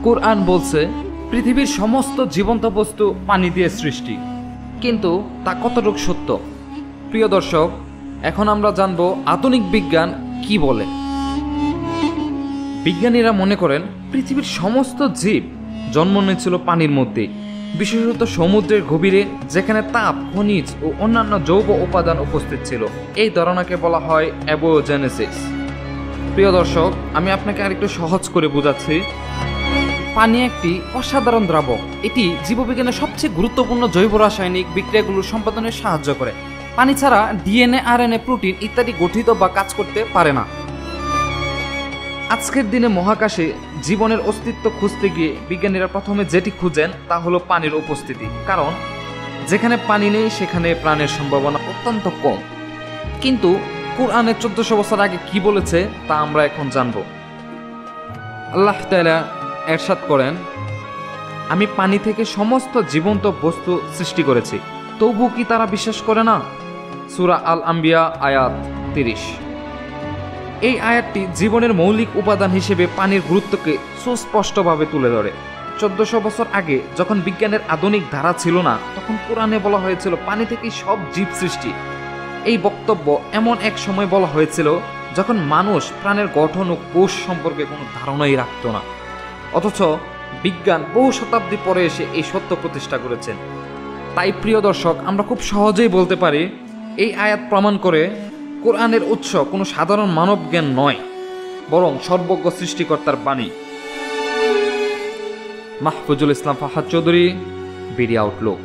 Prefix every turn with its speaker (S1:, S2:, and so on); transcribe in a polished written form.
S1: কুরআন বলছে পৃথিবীর সমস্ত জীবন্ত বস্তু পানি দিয়ে সৃষ্টি, কিন্তু তা কতটুকু সত্য? প্রিয় দর্শক, এখন আমরা জানব আধুনিক বিজ্ঞান কি বলে। বিজ্ঞানীরা মনে করেন পৃথিবীর সমস্ত জীব জন্ম নিয়েছিল পানির মধ্যে, বিশেষত সমুদ্রের গভীরে, যেখানে তাপ, খনিজ ও অন্যান্য যৌগ উপাদান উপস্থিত ছিল। এই ধারণাকে বলা হয় অ্যাবোজেনেসিস। প্রিয় দর্শক, আমি আপনাকে আরেকটু সহজ করে বোঝাচ্ছি। পানি একটি অসাধারণ দ্রাবক। এটি জীববিজ্ঞানের সবচেয়ে গুরুত্বপূর্ণ জৈব রাসায়নিক বিক্রিয়াগুলো সম্পাদনে সাহায্য করে। পানি ছাড়া ডিএনএ, আরএনএ, প্রোটিন ইত্যাদি গঠিত বা কাজ করতে পারে না। আজকের দিনে মহাকাশে জীবনের অস্তিত্ব খুঁজতে গিয়ে বিজ্ঞানীরা প্রথমে যেটি খুঁজেন তা হলো পানির উপস্থিতি, কারণ যেখানে পানি নেই সেখানে প্রাণের সম্ভাবনা অত্যন্ত কম। কিন্তু কুরআনের 1400 বছর আগে কি বলেছে তা আমরা এখন জানব। আল্লাহ তাআলা ইরশাদ করেন, আমি পানি থেকে সমস্ত জীবন্ত বস্তু সৃষ্টি করেছি, তবু কি তারা বিশ্বাস করে না? সূরা আল আম্বিয়া আয়াত 30। এই আয়াতটি জীবনের মৌলিক উপাদান হিসেবে পানির গুরুত্বকে সুস্পষ্টভাবে তুলে ধরে। 1400 বছর আগে যখন বিজ্ঞানের আধুনিক ধারা ছিল না, তখন কোরআনে বলা হয়েছিল পানি থেকেই সব জীব সৃষ্টি। এই বক্তব্য এমন এক সময় বলা হয়েছিল যখন মানুষ প্রাণের গঠন ও কোষ সম্পর্কে কোনো ধারণাই রাখত না। অথচ বিজ্ঞান বহু শতাব্দী পরে এসে এই সত্য প্রতিষ্ঠা করেছেন। তাই প্রিয় দর্শক, আমরা খুব সহজেই বলতে পারি এই আয়াত প্রমাণ করে কোরআনের উৎস কোনো সাধারণ মানব জ্ঞান নয়, বরং সর্বজ্ঞ সৃষ্টিকর্তার বাণী। মাহফুজুল ইসলাম ফাহাদ চৌধুরী, বিডি আউটলুক।